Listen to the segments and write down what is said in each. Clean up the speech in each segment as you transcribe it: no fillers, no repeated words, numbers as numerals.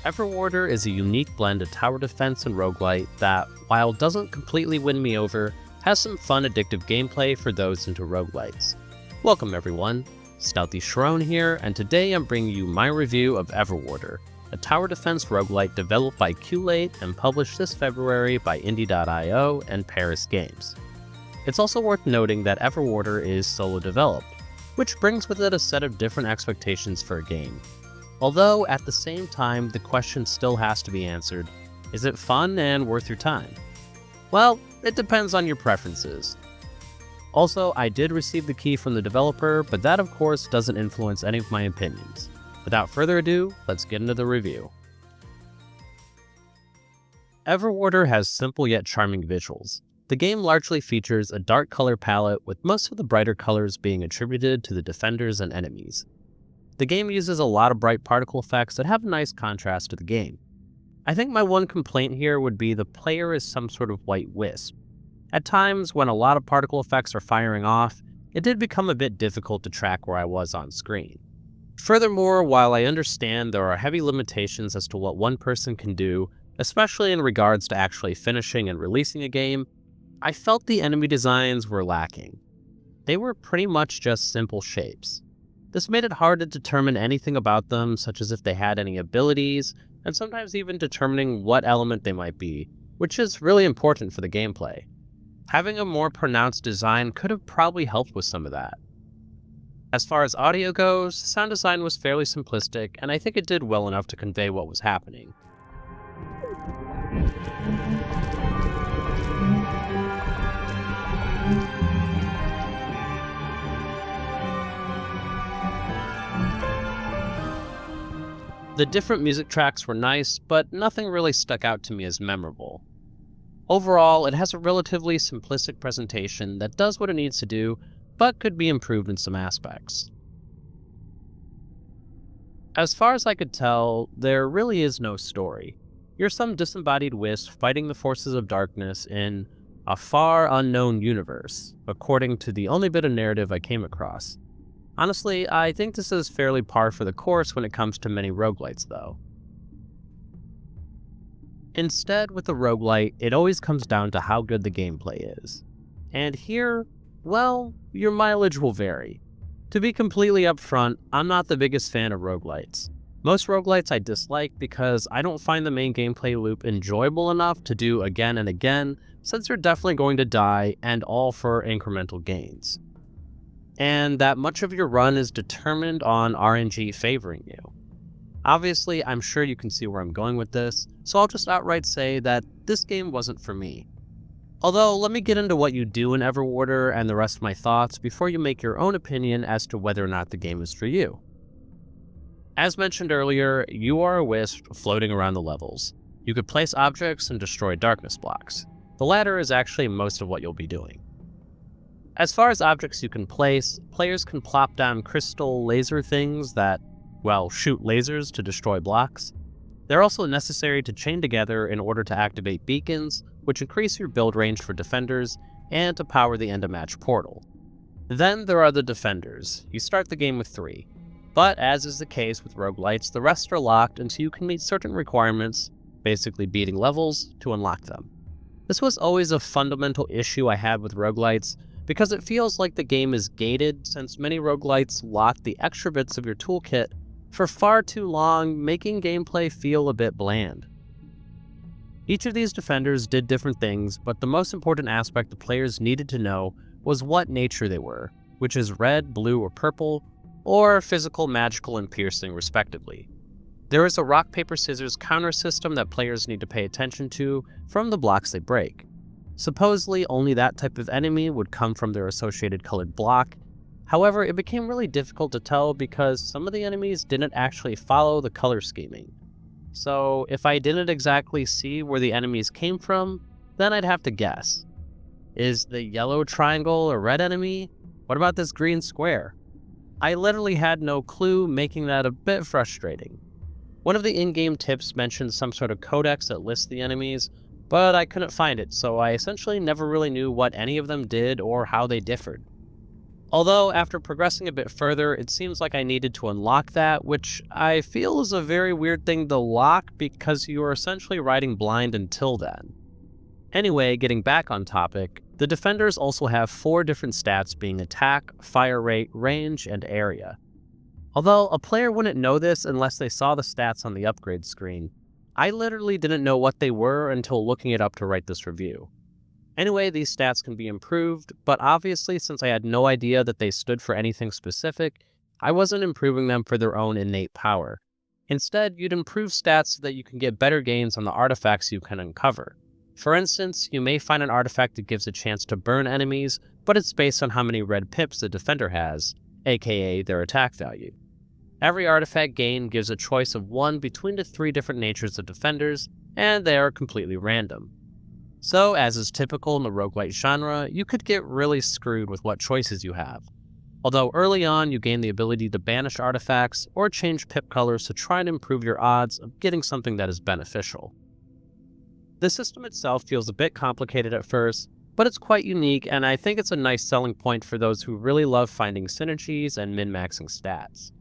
Everwarder is a unique blend of tower defense and roguelite that, while doesn't completely win me over, has some fun addictive gameplay for those into roguelites. Welcome everyone, StealthyShiroean here, and today I'm bringing you my review of Everwarder, a tower defense roguelite developed by Q-Late and published this February by Indie.io and Paris Games. It's also worth noting that Everwarder is solo developed, which brings with it a set of different expectations for a game. Although, at the same time, the question still has to be answered, is it fun and worth your time? Well, it depends on your preferences. Also, I did receive the key from the developer, but that of course doesn't influence any of my opinions. Without further ado, let's get into the review. Everwarder has simple yet charming visuals. The game largely features a dark color palette, with most of the brighter colors being attributed to the defenders and enemies. The game uses a lot of bright particle effects that have a nice contrast to the game. I think my one complaint here would be the player is some sort of white wisp. At times, when a lot of particle effects are firing off, it did become a bit difficult to track where I was on screen. Furthermore, while I understand there are heavy limitations as to what one person can do, especially in regards to actually finishing and releasing a game, I felt the enemy designs were lacking. They were pretty much just simple shapes. This made it hard to determine anything about them, such as if they had any abilities, and sometimes even determining what element they might be, which is really important for the gameplay. Having a more pronounced design could have probably helped with some of that. As far as audio goes, sound design was fairly simplistic, and I think it did well enough to convey what was happening. The different music tracks were nice, but nothing really stuck out to me as memorable. Overall, it has a relatively simplistic presentation that does what it needs to do, but could be improved in some aspects. As far as I could tell, there really is no story. You're some disembodied wisp fighting the forces of darkness in a far unknown universe, according to the only bit of narrative I came across. Honestly, I think this is fairly par for the course when it comes to many roguelites, though. Instead, with a roguelite, it always comes down to how good the gameplay is. And here, well, your mileage will vary. To be completely upfront, I'm not the biggest fan of roguelites. Most roguelites I dislike because I don't find the main gameplay loop enjoyable enough to do again and again, since you're definitely going to die, and all for incremental gains. And that much of your run is determined on RNG favoring you. Obviously, I'm sure you can see where I'm going with this, so I'll just outright say that this game wasn't for me. Although, let me get into what you do in Everwarder and the rest of my thoughts before you make your own opinion as to whether or not the game is for you. As mentioned earlier, you are a wisp floating around the levels. You could place objects and destroy darkness blocks. The latter is actually most of what you'll be doing. As far as objects you can place, players can plop down crystal laser things that, well, shoot lasers to destroy blocks. They're also necessary to chain together in order to activate beacons, which increase your build range for defenders, and to power the end-of-match portal. Then there are the defenders. You start the game with 3. But as is the case with roguelites, the rest are locked until you can meet certain requirements, basically beating levels, to unlock them. This was always a fundamental issue I had with roguelites, because it feels like the game is gated since many roguelites lock the extra bits of your toolkit for far too long, making gameplay feel a bit bland. Each of these defenders did different things, but the most important aspect the players needed to know was what nature they were, which is red, blue, or purple, or physical, magical, and piercing respectively. There is a rock, paper, scissors counter system that players need to pay attention to from the blocks they break. Supposedly, only that type of enemy would come from their associated colored block. However, it became really difficult to tell because some of the enemies didn't actually follow the color scheming. So, if I didn't exactly see where the enemies came from, then I'd have to guess. Is the yellow triangle a red enemy? What about this green square? I literally had no clue, making that a bit frustrating. One of the in-game tips mentioned some sort of codex that lists the enemies, but I couldn't find it, so I essentially never really knew what any of them did or how they differed. Although, after progressing a bit further, it seems like I needed to unlock that, which I feel is a very weird thing to lock because you are essentially riding blind until then. Anyway, getting back on topic, the defenders also have 4 different stats being attack, fire rate, range, and area. Although a player wouldn't know this unless they saw the stats on the upgrade screen, I literally didn't know what they were until looking it up to write this review. Anyway, these stats can be improved, but obviously since I had no idea that they stood for anything specific, I wasn't improving them for their own innate power. Instead, you'd improve stats so that you can get better gains on the artifacts you can uncover. For instance, you may find an artifact that gives a chance to burn enemies, but it's based on how many red pips the defender has, aka their attack value. Every artifact gain gives a choice of one between the 3 different natures of defenders, and they are completely random. So, as is typical in the roguelite genre, you could get really screwed with what choices you have. Although early on you gain the ability to banish artifacts or change pip colors to try and improve your odds of getting something that is beneficial. The system itself feels a bit complicated at first, but it's quite unique, and I think it's a nice selling point for those who really love finding synergies and min-maxing stats.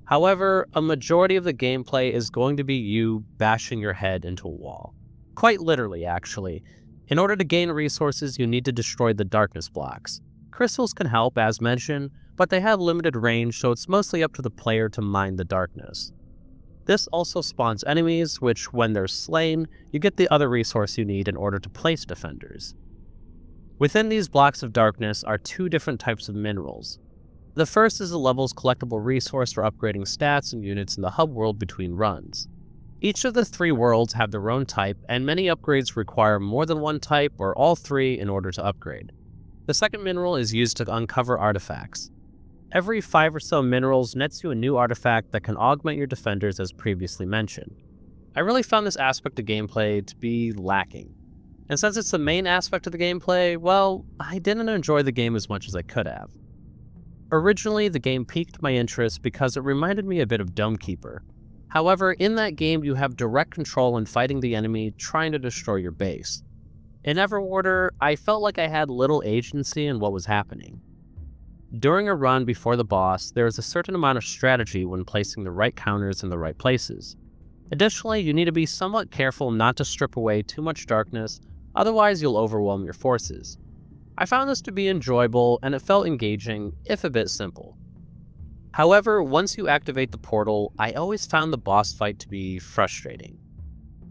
However, a majority of the gameplay is going to be you bashing your head into a wall. Quite literally, actually. In order to gain resources, you need to destroy the darkness blocks. Crystals can help, as mentioned, but they have limited range, so it's mostly up to the player to mine the darkness. This also spawns enemies, which, when they're slain, you get the other resource you need in order to place defenders. Within these blocks of darkness are 2 different types of minerals. The first is the level's collectible resource for upgrading stats and units in the hub world between runs. Each of the 3 worlds have their own type, and many upgrades require more than one type or all 3 in order to upgrade. The second mineral is used to uncover artifacts. Every 5 or so minerals nets you a new artifact that can augment your defenders as previously mentioned. I really found this aspect of gameplay to be lacking. And since it's the main aspect of the gameplay, well, I didn't enjoy the game as much as I could have. Originally, the game piqued my interest because it reminded me a bit of Domekeeper. However, in that game you have direct control in fighting the enemy trying to destroy your base. In Everwarder, I felt like I had little agency in what was happening. During a run before the boss, there is a certain amount of strategy when placing the right counters in the right places. Additionally, you need to be somewhat careful not to strip away too much darkness, otherwise you'll overwhelm your forces. I found this to be enjoyable, and it felt engaging, if a bit simple. However, once you activate the portal, I always found the boss fight to be frustrating.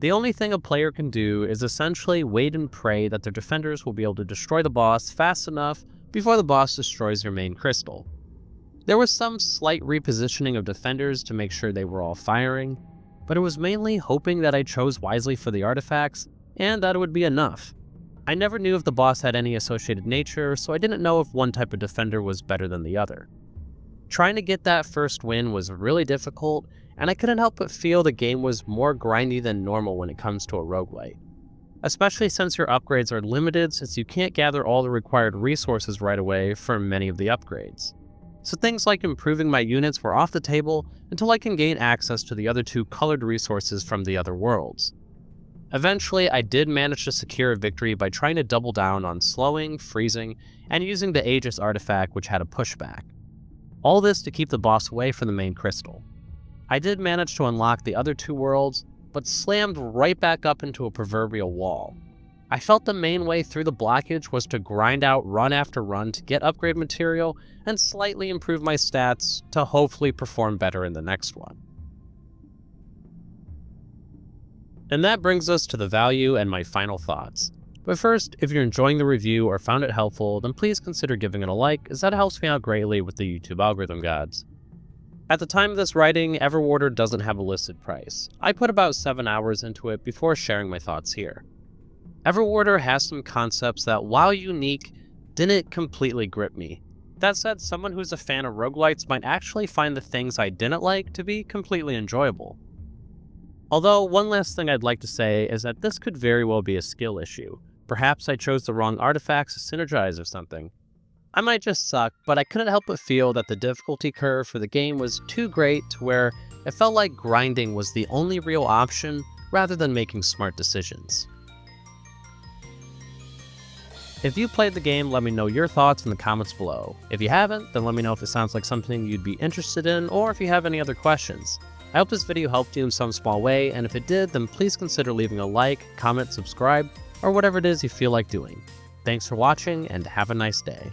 The only thing a player can do is essentially wait and pray that their defenders will be able to destroy the boss fast enough before the boss destroys your main crystal. There was some slight repositioning of defenders to make sure they were all firing, but it was mainly hoping that I chose wisely for the artifacts, and that it would be enough. I never knew if the boss had any associated nature, so I didn't know if one type of defender was better than the other. Trying to get that first win was really difficult, and I couldn't help but feel the game was more grindy than normal when it comes to a roguelite. Especially since your upgrades are limited, since you can't gather all the required resources right away for many of the upgrades. So things like improving my units were off the table until I can gain access to the other 2 colored resources from the other worlds. Eventually, I did manage to secure a victory by trying to double down on slowing, freezing, and using the Aegis artifact, which had a pushback. All this to keep the boss away from the main crystal. I did manage to unlock the other 2 worlds, but slammed right back up into a proverbial wall. I felt the main way through the blockage was to grind out run after run to get upgrade material and slightly improve my stats to hopefully perform better in the next one. And that brings us to the value and my final thoughts. But first, if you're enjoying the review or found it helpful, then please consider giving it a like, as that helps me out greatly with the YouTube algorithm gods. At the time of this writing, Everwarder doesn't have a listed price. I put about 7 hours into it before sharing my thoughts here. Everwarder has some concepts that, while unique, didn't completely grip me. That said, someone who's a fan of roguelites might actually find the things I didn't like to be completely enjoyable. Although, one last thing I'd like to say is that this could very well be a skill issue. Perhaps I chose the wrong artifacts to synergize or something. I might just suck, but I couldn't help but feel that the difficulty curve for the game was too great to where it felt like grinding was the only real option rather than making smart decisions. If you played the game, let me know your thoughts in the comments below. If you haven't, then let me know if it sounds like something you'd be interested in, or if you have any other questions. I hope this video helped you in some small way, and if it did, then please consider leaving a like, comment, subscribe, or whatever it is you feel like doing. Thanks for watching, and have a nice day.